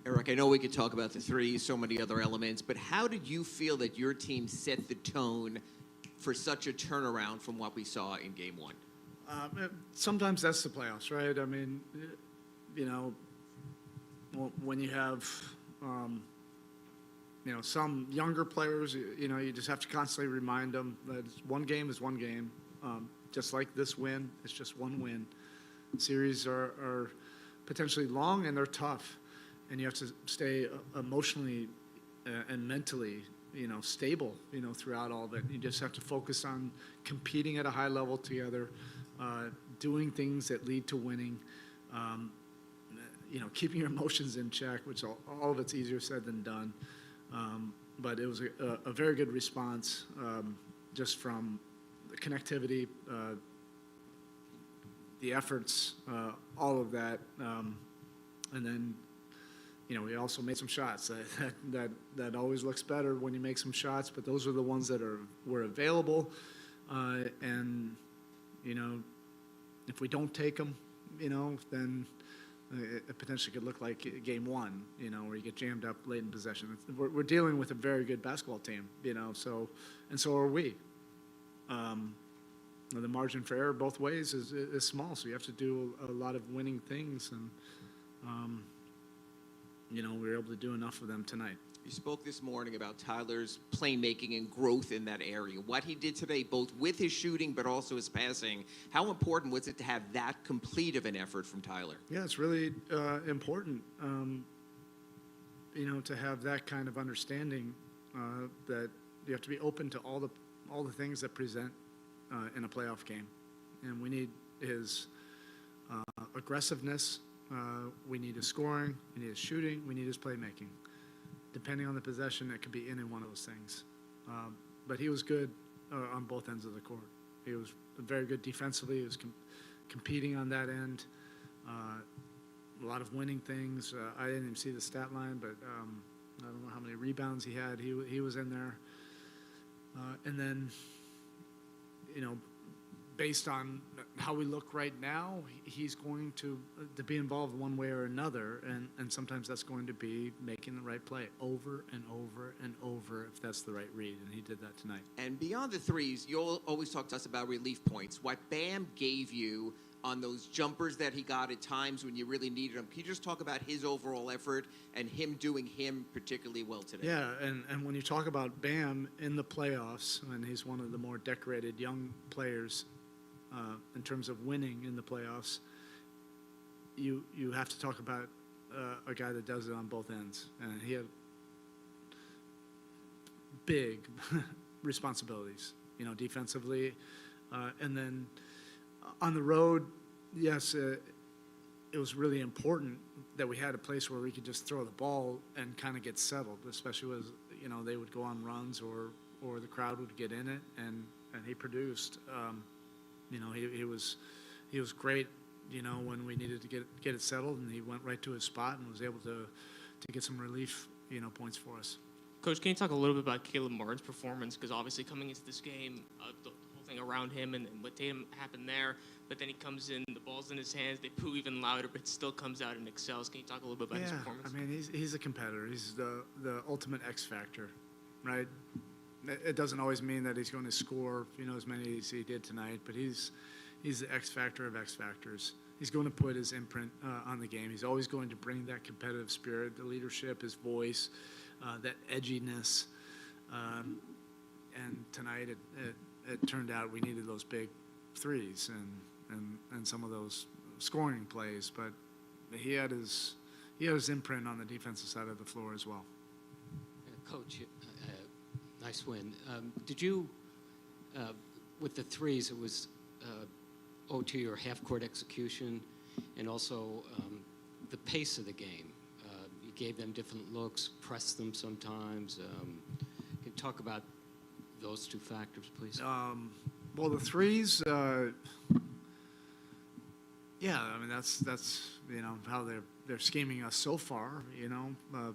Eric, I know we could talk about the three, so many other elements, but how did you feel that your team set the tone for such a turnaround from what we saw in Game 1? Sometimes that's the playoffs, right? I mean, you know, when you have, some younger players, you just have to constantly remind them that one game is one game. Just like this win, it's just one win. Series are potentially long and they're tough, and you have to stay emotionally and mentally, stable, throughout all of it. You just have to focus on competing at a high level together, doing things that lead to winning, keeping your emotions in check, which all of it's easier said than done. But it was a very good response, just from the connectivity, the efforts, all of that, and then we also made some shots. That always looks better when you make some shots, but those are the ones that were available, and if we don't take them, then it potentially could look like Game 1, where you get jammed up late in possession. We're dealing with a very good basketball team, so are we. The margin for error both ways is small, so you have to do a lot of winning things, and we were able to do enough of them tonight. You spoke this morning about Tyler's playmaking and growth in that area. What he did today, both with his shooting but also his passing, how important was it to have that complete of an effort from Tyler? Yeah, it's really important, to have that kind of understanding, that you have to be open to all the things that present in a playoff game. And we need his aggressiveness, we need his scoring, we need his shooting, we need his playmaking. Depending on the possession, it could be any one of those things. But he was good on both ends of the court. He was very good defensively. He was competing on that end. A lot of winning things. I didn't even see the stat line, but I don't know how many rebounds he had. He was in there. And then, based on how we look right now, he's going to be involved one way or another, and sometimes that's going to be making the right play over and over and over if that's the right read, and he did that tonight. And beyond the threes, you'll always talk to us about relief points. What Bam gave you on those jumpers that he got at times when you really needed him. Can you just talk about his overall effort and him doing him particularly well today? Yeah, and when you talk about Bam in the playoffs, and he's one of the more decorated young players in terms of winning in the playoffs, you have to talk about a guy that does it on both ends. And he had big responsibilities, defensively. And then on the road, yes, it was really important that we had a place where we could just throw the ball and kind of get settled, especially with, they would go on runs or the crowd would get in it, and he produced. He was great, when we needed to get it settled, and he went right to his spot and was able to get some relief, points for us. Coach, can you talk a little bit about Caleb Martin's performance? Because obviously coming into this game, the whole thing around him and what Tatum happened there, but then he comes in, the ball's in his hands, they poo even louder, but still comes out and excels. Can you talk a little bit about his performance? I mean, he's a competitor. He's the ultimate X factor, right? It doesn't always mean that he's going to score, as many as he did tonight, but he's the X factor of X factors. He's going to put his imprint on the game. He's always going to bring that competitive spirit, the leadership, his voice, that edginess. And tonight it turned out we needed those big threes and some of those scoring plays, but he had his imprint on the defensive side of the floor as well. Coach, nice win. Did you, with the threes, it was owed to your half-court execution and also the pace of the game. You gave them different looks, pressed them sometimes. Can you talk about those two factors, please? Well, the threes, that's how they're scheming us so far.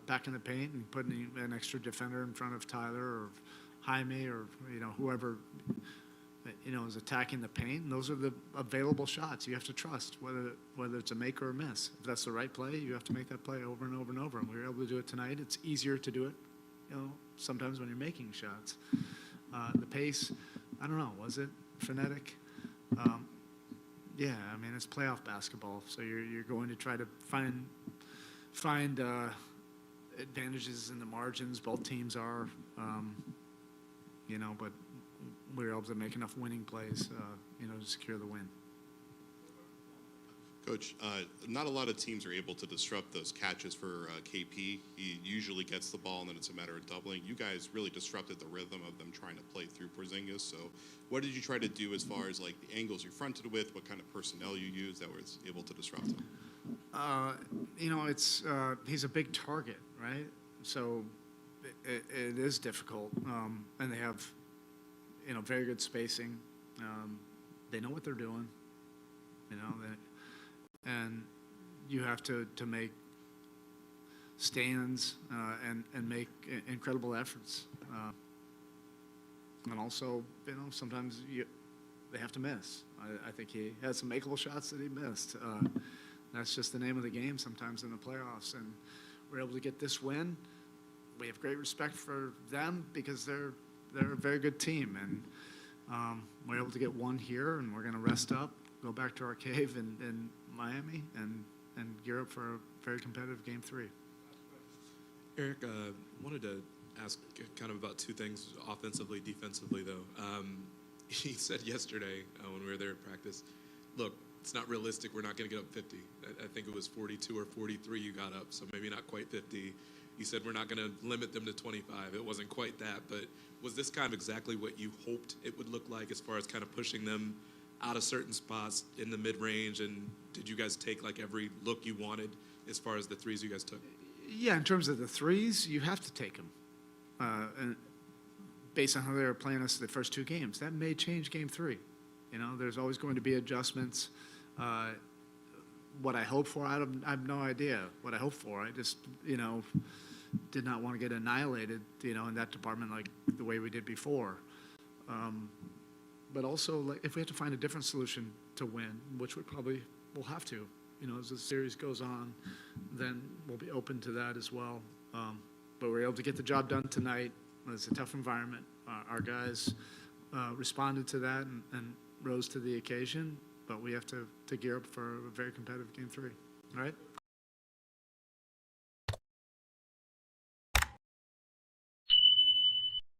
Back in the paint and putting an extra defender in front of Tyler or Jaime or whoever is attacking the paint. And those are the available shots you have to trust, whether it's a make or a miss. If that's the right play, you have to make that play over and over and over. And we were able to do it tonight. It's easier to do it, sometimes when you're making shots. The pace, I don't know, was it frenetic? Yeah, I mean, it's playoff basketball, so you're going to try to find advantages in the margins. Both teams are, but we were able to make enough winning plays, to secure the win. Coach, not a lot of teams are able to disrupt those catches for KP. He usually gets the ball, and then it's a matter of doubling. You guys really disrupted the rhythm of them trying to play through Porzingis. So what did you try to do as far as, like, the angles you fronted with, what kind of personnel you used that was able to disrupt him? He's a big target, right? So it is difficult. And they have, very good spacing. They know what they're doing, and you have to make stands and make incredible efforts. And also, sometimes they have to miss. I think he had some makeable shots that he missed. That's just the name of the game sometimes in the playoffs. And we're able to get this win. We have great respect for them because they're a very good team. And we're able to get one here, and we're going to rest up, go back to our cave in Miami, and gear up for a very competitive Game 3. Eric, wanted to ask kind of about two things, offensively, defensively, though. He said yesterday when we were there at practice, look, it's not realistic. We're not going to get up 50. I think it was 42 or 43 you got up, so maybe not quite 50. You said we're not going to limit them to 25. It wasn't quite that, but was this kind of exactly what you hoped it would look like as far as kind of pushing them out of certain spots in the mid-range, and did you guys take like every look you wanted as far as the threes you guys took? Yeah, in terms of the threes, you have to take them. And based on how they were playing us the first two games, that may change Game 3. There's always going to be adjustments. What I hope for, I have no idea what I hope for. I just, did not want to get annihilated, in that department like the way we did before. But also, like, if we have to find a different solution to win, which we probably will have to, as the series goes on, then we'll be open to that as well. But we're able to get the job done tonight. It's a tough environment. Our guys responded to that and rose to the occasion, but we have to gear up for a very competitive Game 3. All right?